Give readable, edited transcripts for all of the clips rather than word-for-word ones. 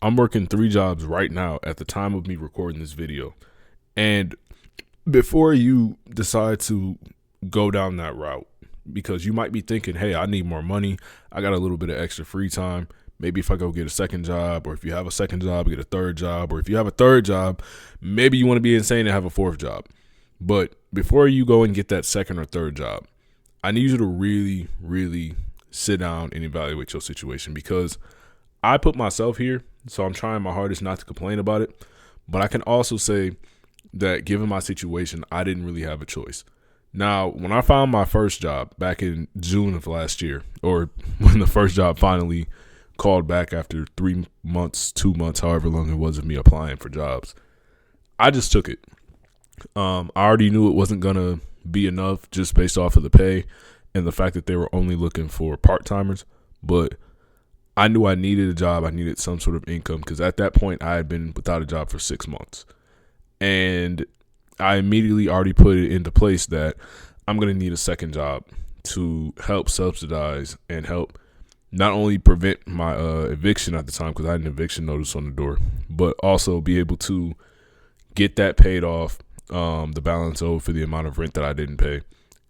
I'm working 3 jobs right now at the time of me recording this video. And before you decide to go down that route, because you might be thinking, hey, I need more money. I got a little bit of extra free time. Maybe if I go get a second job, or if you have a second job, get a third job, or if you have a third job, maybe you want to be insane and have a fourth job. But before you go and get that second or third job, I need you to really, really sit down and evaluate your situation, because I put myself here, so I'm trying my hardest not to complain about it. But I can also say that given my situation, I didn't really have a choice. Now, when I found my first job back in June of last year, or when the first job finally called back after 3 months, 2 months, however long it was of me applying for jobs, I just took it. I already knew it wasn't going to be enough just based off of the pay and the fact that they were only looking for part-timers. But I knew I needed a job. I needed some sort of income, because at that point I had been without a job for 6 months. And I immediately already put it into place that I'm going to need a second job to help subsidize and help not only prevent my eviction at the time, because I had an eviction notice on the door, but also be able to get that paid off, the balance owed for the amount of rent that I didn't pay,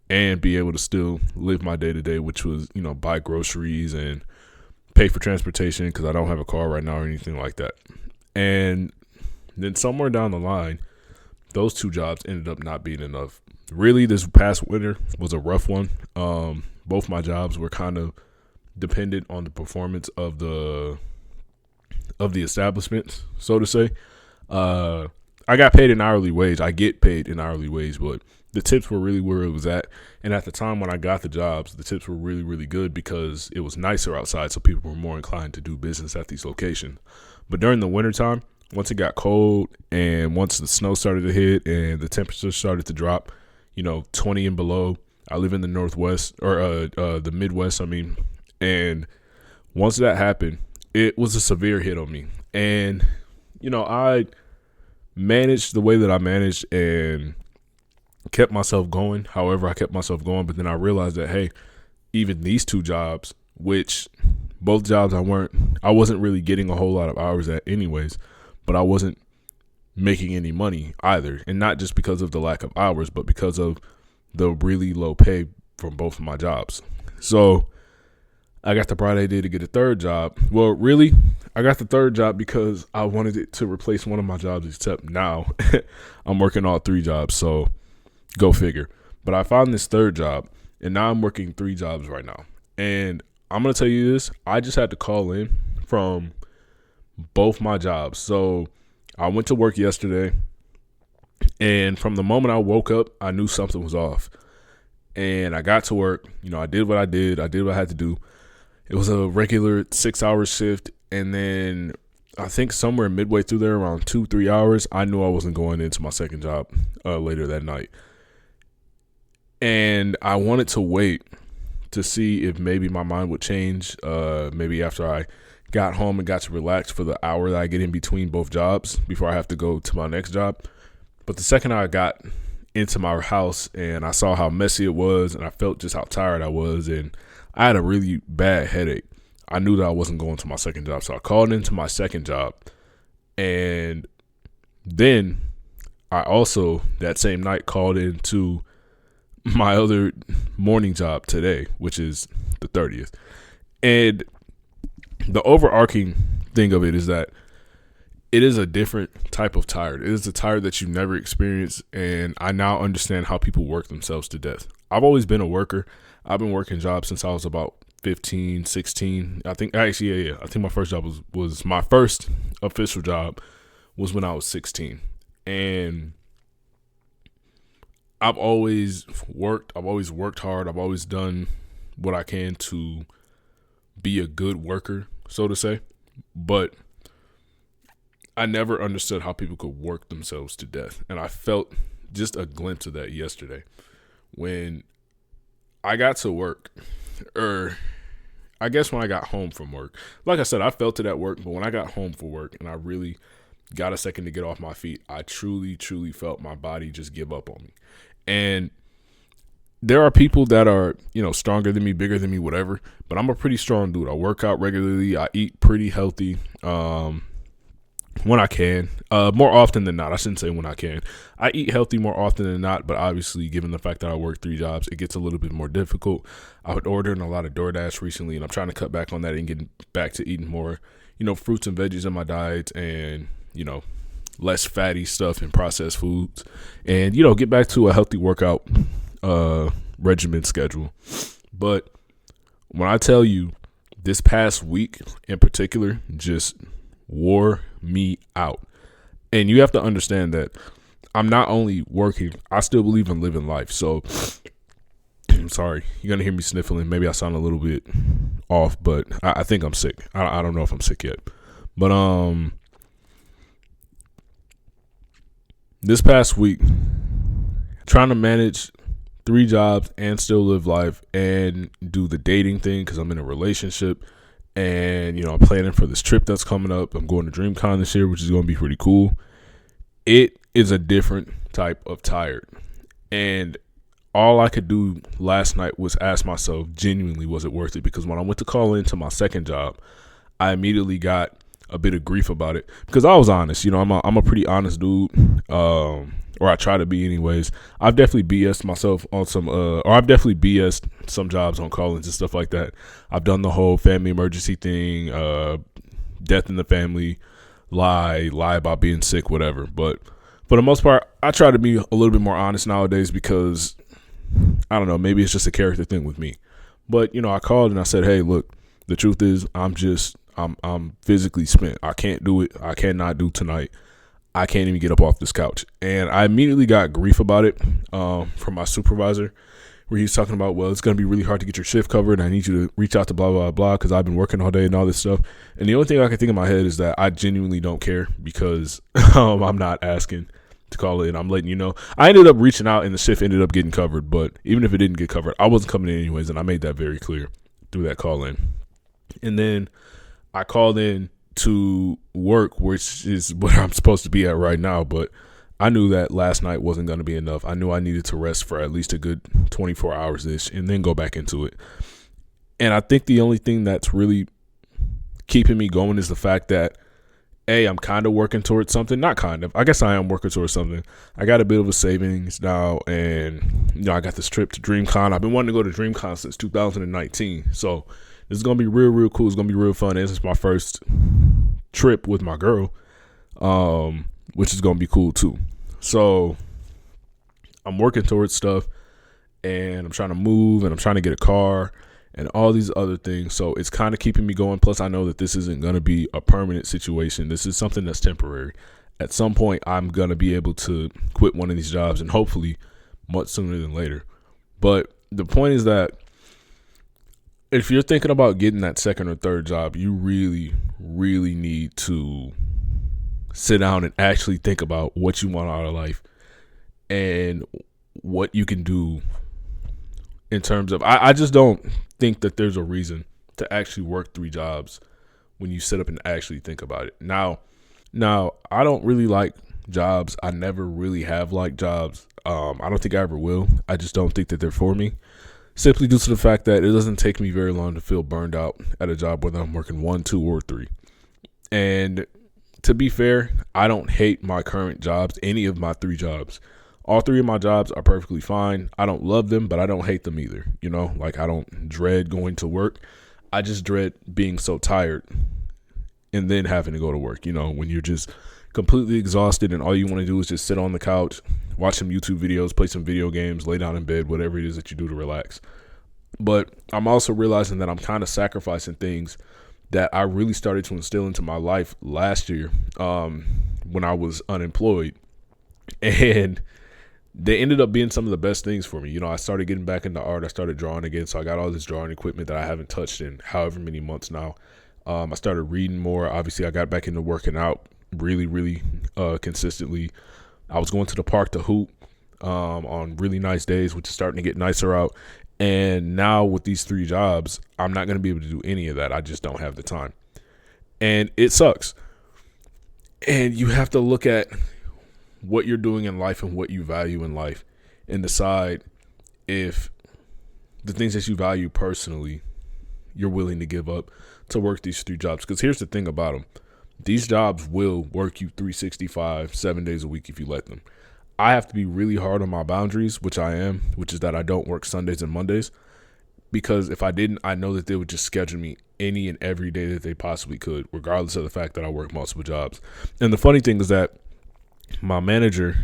and be able to still live my day to day, which was, buy groceries and pay for transportation, because I don't have a car right now or anything like that. And then somewhere down the line, those 2 jobs ended up not being enough. Really, this past winter was a rough one. Both my jobs were kind of dependent on the performance of the establishment, so to say. I got paid an hourly wage. I get paid an hourly wage, but the tips were really where it was at. And at the time when I got the jobs, the tips were really, really good, because it was nicer outside, so people were more inclined to do business at these locations. But during the wintertime, once it got cold and once the snow started to hit and the temperature started to drop, 20 and below, I live in the Northwest, or the Midwest, and once that happened, it was a severe hit on me. And, I managed the way that I managed and kept myself going. However, I kept myself going, but then I realized that, hey, even these 2 jobs, which both jobs I wasn't really getting a whole lot of hours at anyways, but I wasn't making any money either. And not just because of the lack of hours, but because of the really low pay from both of my jobs. So I got the bright idea to get a third job. Well, really, I got the third job because I wanted it to replace one of my jobs, except now I'm working all 3 jobs. So go figure. But I found this third job, and now I'm working 3 jobs right now. And I'm going to tell you this, I just had to call in from both my jobs. So I went to work yesterday, and from the moment I woke up, I knew something was off. And I got to work, I did what I did. I did what I had to do. It was a regular 6-hour shift. And then I think somewhere midway through there, around 2-3 hours, I knew I wasn't going into my second job later that night. And I wanted to wait to see if maybe my mind would change, maybe after I got home and got to relax for the hour that I get in between both jobs before I have to go to my next job. But the second I got into my house and I saw how messy it was, and I felt just how tired I was, and I had a really bad headache, I knew that I wasn't going to my second job. So I called into my second job, and then I also that same night called into my other morning job today, which is the 30th. And the overarching thing of it is that it is a different type of tired. It is a tired that you never experienced, and I now understand how people work themselves to death. I've always been a worker. I've been working jobs since I was about 15, 16. I think actually, yeah. I think my first job was my first official job was when I was 16. And I've always worked. I've always worked hard. I've always done what I can to be a good worker, so to say. But I never understood how people could work themselves to death. And I felt just a glimpse of that yesterday when I got to work, or I guess when I got home from work. Like I said, I felt it at work, but when I got home from work and I really got a second to get off my feet, I truly, truly felt my body just give up on me. And there are people that are, stronger than me, bigger than me, whatever, but I'm a pretty strong dude. I work out regularly. I eat pretty healthy. when I can. More often than not. I shouldn't say when I can. I eat healthy more often than not, but obviously, given the fact that I work 3 jobs, it gets a little bit more difficult. I would order in a lot of DoorDash recently, and I'm trying to cut back on that and get back to eating more, fruits and veggies in my diet, and less fatty stuff and processed foods, and get back to a healthy workout regimen schedule. But when I tell you, this past week in particular just wore me out. And you have to understand that I'm not only working, I still believe in living life. So I'm sorry, you're going to hear me sniffling. Maybe I sound a little bit off, but I think I'm sick. I don't know if I'm sick yet. But this past week, trying to manage 3 jobs and still live life and do the dating thing because I'm in a relationship, and I'm planning for this trip that's coming up. I'm going to DreamCon this year, which is going to be pretty cool. It is a different type of tired, and all I could do last night was ask myself, genuinely, was it worth it? Because when I went to call into my second job, I immediately got a bit of grief about it because I was honest. I'm a pretty honest dude. Or I try to be anyways. I've definitely BS'd myself on some, or I've definitely BS'd some jobs on call-ins and stuff like that. I've done the whole family emergency thing, death in the family, lie about being sick, whatever. But for the most part, I try to be a little bit more honest nowadays because, I don't know, maybe it's just a character thing with me. But, I called and I said, hey, look, the truth is I'm physically spent. I can't do it. I cannot do tonight. I can't even get up off this couch. And I immediately got grief about it from my supervisor, where he's talking about, well, it's going to be really hard to get your shift covered. I need you to reach out to blah, blah, blah, because I've been working all day and all this stuff. And the only thing I can think in my head is that I genuinely don't care because I'm not asking to call in. I'm letting you know. I ended up reaching out and the shift ended up getting covered. But even if it didn't get covered, I wasn't coming in anyways. And I made that very clear through that call in. And then I called in to work, which is where I'm supposed to be at right now, but I knew that last night wasn't going to be enough. I knew I needed to rest for at least a good 24 hours-ish and then go back into it. And I think the only thing that's really keeping me going is the fact that, A, I'm kind of working towards something. Not kind of. I guess I am working towards something. I got a bit of a savings now, and I got this trip to DreamCon. I've been wanting to go to DreamCon since 2019, so this is going to be real, real cool. It's going to be real fun. This is my first trip with my girl, which is going to be cool too. So I'm working towards stuff, and I'm trying to move, and I'm trying to get a car and all these other things. So it's kind of keeping me going. Plus, I know that this isn't going to be a permanent situation. This is something that's temporary. At some point, I'm going to be able to quit one of these jobs, and hopefully much sooner than later. But the point is that if you're thinking about getting that second or third job, you really, really need to sit down and actually think about what you want out of life and what you can do in terms of, I just don't think that there's a reason to actually work 3 jobs when you sit up and actually think about it. Now, I don't really like jobs. I never really have liked jobs. I don't think I ever will. I just don't think that they're for me. Simply due to the fact that it doesn't take me very long to feel burned out at a job, whether I'm working 1, 2, or 3. And to be fair, I don't hate my current jobs, any of my 3 jobs. All 3 of my jobs are perfectly fine. I don't love them, but I don't hate them either. I don't dread going to work. I just dread being so tired and then having to go to work, when you're just completely exhausted and all you want to do is just sit on the couch, watch some YouTube videos, play some video games, lay down in bed, whatever it is that you do to relax. But I'm also realizing that I'm kind of sacrificing things that I really started to instill into my life last year when I was unemployed. And they ended up being some of the best things for me. I started getting back into art. I started drawing again. So I got all this drawing equipment that I haven't touched in however many months now. I started reading more. Obviously, I got back into working out really, really consistently. I was going to the park to hoop on really nice days, which is starting to get nicer out. And now with these 3 jobs, I'm not going to be able to do any of that. I just don't have the time. And it sucks. And you have to look at what you're doing in life and what you value in life and decide if the things that you value personally, you're willing to give up to work these 3 jobs. Because here's the thing about them. These jobs will work you 365, 7 days a week if you let them. I have to be really hard on my boundaries, which I am, which is that I don't work Sundays and Mondays. Because if I didn't, I know that they would just schedule me any and every day that they possibly could, regardless of the fact that I work multiple jobs. And the funny thing is that my manager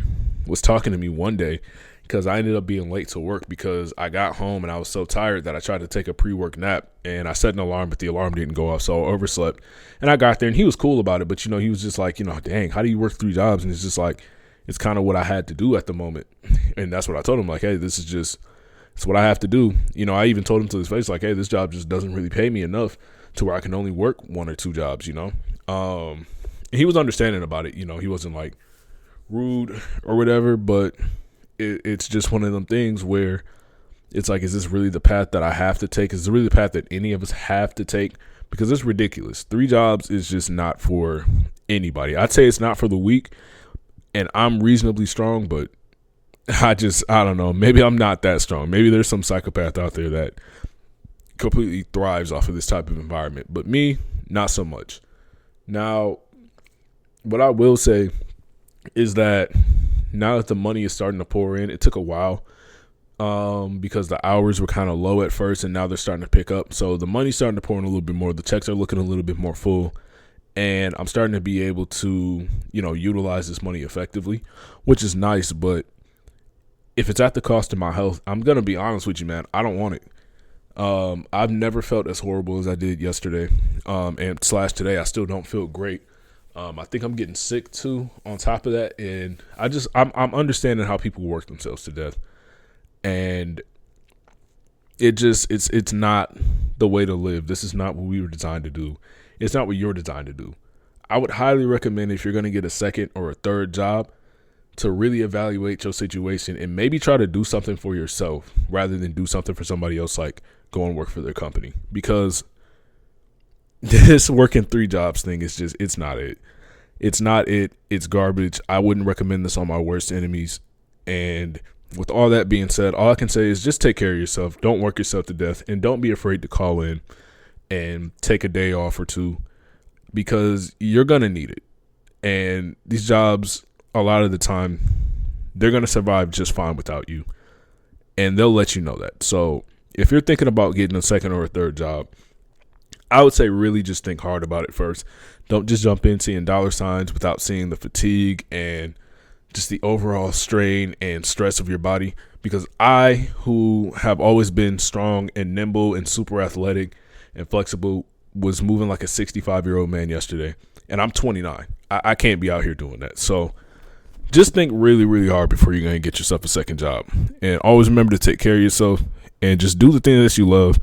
was talking to me one day because I ended up being late to work because I got home and I was so tired that I tried to take a pre-work nap, and I set an alarm, but the alarm didn't go off, so I overslept. And I got there and he was cool about it, but he was just like, dang, how do you work 3 jobs? And it's just like, it's kind of what I had to do at the moment. And that's what I told him, like, hey, it's what I have to do. I even told him to his face, like, hey, this job just doesn't really pay me enough to where I can only work 1 or 2 jobs, And he was understanding about it. He wasn't like rude or whatever, but it's just one of them things where it's like, is this really the path that I have to take? Is it really the path that any of us have to take? Because it's ridiculous. 3 jobs is just not for anybody. I'd say it's not for the weak, and I'm reasonably strong, but I don't know. Maybe I'm not that strong. Maybe there's some psychopath out there that completely thrives off of this type of environment. But me, not so much. Now, what I will say is that now that the money is starting to pour in, it took a while because the hours were kind of low at first, and now they're starting to pick up. So the money's starting to pour in a little bit more. The checks are looking a little bit more full. And I'm starting to be able to, utilize this money effectively, which is nice. But if it's at the cost of my health, I'm going to be honest with you, man. I don't want it. I've never felt as horrible as I did yesterday. And / today, I still don't feel great. I think I'm getting sick too on top of that. And I'm understanding how people work themselves to death. And it's not the way to live. This is not what we were designed to do. It's not what you're designed to do. I would highly recommend, if you're going to get a second or a third job, to really evaluate your situation and maybe try to do something for yourself rather than do something for somebody else, like go and work for their company. Because this working 3 jobs thing is just, it's not it. It's not it. It's garbage. I wouldn't recommend this on my worst enemies. And with all that being said, all I can say is just take care of yourself. Don't work yourself to death, and don't be afraid to call in and take a day off or 2, because you're going to need it. And these jobs, a lot of the time, they're going to survive just fine without you. And they'll let you know that. So if you're thinking about getting a second or a third job, I would say really just think hard about it first. Don't just jump in seeing dollar signs without seeing the fatigue and just the overall strain and stress of your body. Because I, who have always been strong and nimble and super athletic and flexible, was moving like a 65-year-old man yesterday. And I'm 29. I can't be out here doing that. So just think really, really hard before you're going to get yourself a second job. And always remember to take care of yourself and just do the thing that you love.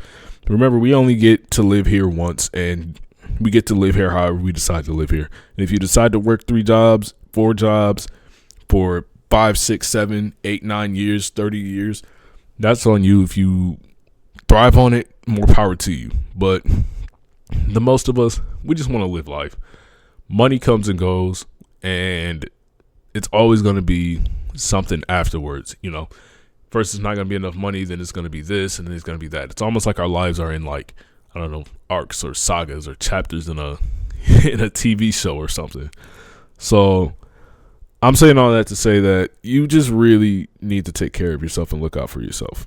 Remember, we only get to live here once, and we get to live here however we decide to live here. And if you decide to work 3 jobs, 4 jobs for 5, 6, 7, 8, 9 years, 30 years, that's on you. If you thrive on it, more power to you. But the most of us, we just want to live life. Money comes and goes, and it's always going to be something afterwards. First it's not going to be enough money, then it's going to be this, and then it's going to be that. It's almost like our lives are in, like, I don't know, arcs or sagas or chapters in a TV show or something. So I'm saying all that to say that you just really need to take care of yourself and look out for yourself.